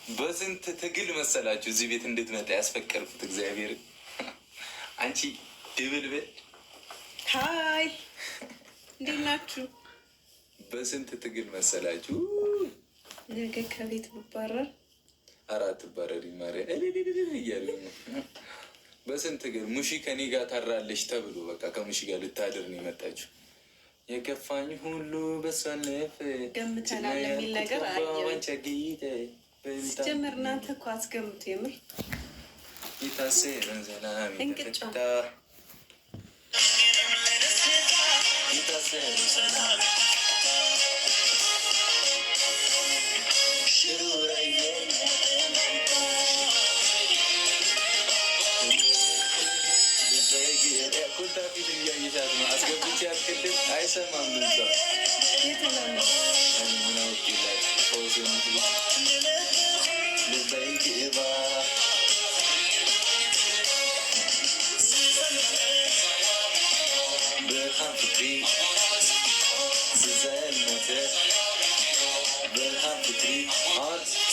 በስንት ትግል መሰላችሁ እዚህ ቤት እንድትመጣ ያስፈቀድኩት እግዚአብሔር። አንቺ ድብልብል ሀይ፣ እንዴት ናችሁ? በስንት ትግል መሰላችሁ ነገ ከቤት ብባረር አራት ባረሪ ማሪያ እያሉ ነው። በስንት ትግል ሙሺ ከኔ ጋር ታራለች ተብሎ በቃ ከሙሺ ጋር ልታድር ነው የመጣችው። የከፋኝ ሁሉ በሷለፍ ገምተናል የሚል ነገር ሲጀምር እናንተ እኮ አስገምቱ። የምር እንቅጫ ፊት እያየሻት ነው። አስገብቼ ያትክልል አይሰማም ብቻ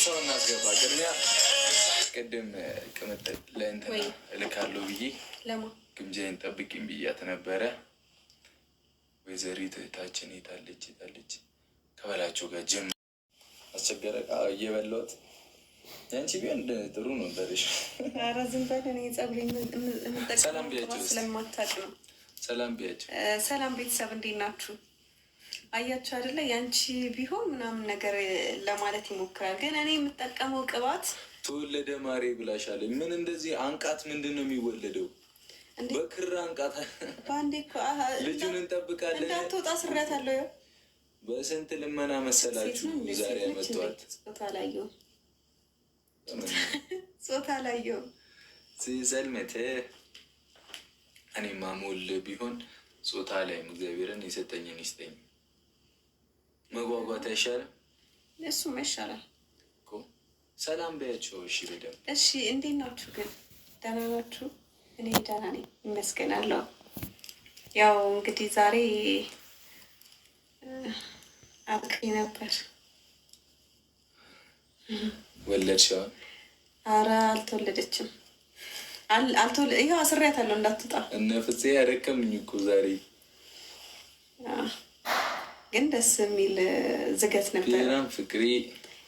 ሰው እናስገባ። ቅድሚያ ቅድም ቅምጥል ለእንትና እልካለሁ ብዬ ግምጃዬን ጠብቂኝ ብያት ነበረ። ወይዘሪት እህታችን የታለች ከበላቸው ጋር ጀም አስቸገረ እየበላሁት። ያንቺ ቢሆን ጥሩ ነበርሽ። ኧረ ዝም በል። እኔ ፀጉሬን የምጠቀመው ስለማታውቅ ነው። ሰላም ቢያቸው። ሰላም ቤተሰብ እንዴት ናችሁ? አያችሁ አይደለ? ያንቺ ቢሆን ምናምን ነገር ለማለት ይሞክራል። ግን እኔ የምጠቀመው ቅባት ተወለደ ማሬ ብላሻለኝ። ምን እንደዚህ አንቃት? ምንድን ነው የሚወለደው? በክር አንቃት። በአንዴ እኮ ልጁን እንጠብቃለን። እንዳትወጣ ስሬያታለሁ። በስንት ልመና መሰላችሁ ዛሬ ያመጣኋት። ጾታ ላየው ሲዘልመት እኔ ማሞል ቢሆን ጾታ ላይ እግዚአብሔርን የሰጠኝን ይስጠኝ። መጓጓት አይሻልም? እሱም ይሻላል። ሰላም በያቸው። እሺ በደምብ እሺ። እንዴት ናችሁ ግን? ደህና ናችሁ? እኔ ደህና ነኝ ይመስገናለሁ። ያው እንግዲህ ዛሬ አብቅኝ ነበር። ወለድሽዋል? አረ አልተወለደችም። ይኸው አስሬያታለሁ እንዳትወጣ። እነ ፍፄ ያደከምኝ እኮ ዛሬ። ግን ደስ የሚል ዝገት ነበር። ፍቅሬ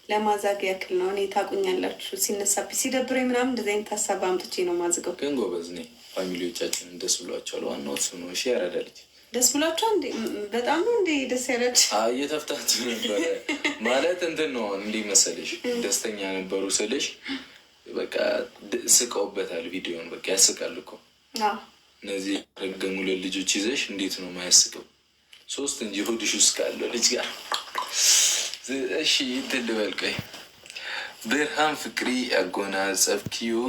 ለማዛግ ያክል ነው። እኔ ታቁኛላችሁ፣ ሲነሳብኝ ሲደብረኝ ምናምን እንደዚህ አይነት ሀሳብ አምጥቼ ነው ማዝገው። ግን ጎበዝ ነኝ። ፋሚሊዎቻችንን ደስ ብሏቸዋል። ዋናው እሱ ነው። እሺ ያረዳልች። ደስ ብሏቸው እንዴ? በጣም ነው እንዴ ደስ ያላችሁ? እየተፍታቱ ነበረ ማለት እንትን ነው። እንዲህ መሰለሽ ደስተኛ ነበሩ ስልሽ በቃ ስቀውበታል ቪዲዮን። በቃ ያስቃል እኮ እነዚህ ረገሙ ልጆች ይዘሽ እንዴት ነው ማያስቀው? ሶስት እንጂ ሆድሽ ውስጥ ካለው ልጅ ጋር። እሺ እንትን ልበል። ቆይ ብርሃን ፍቅሪ ያጎናጸፍኪው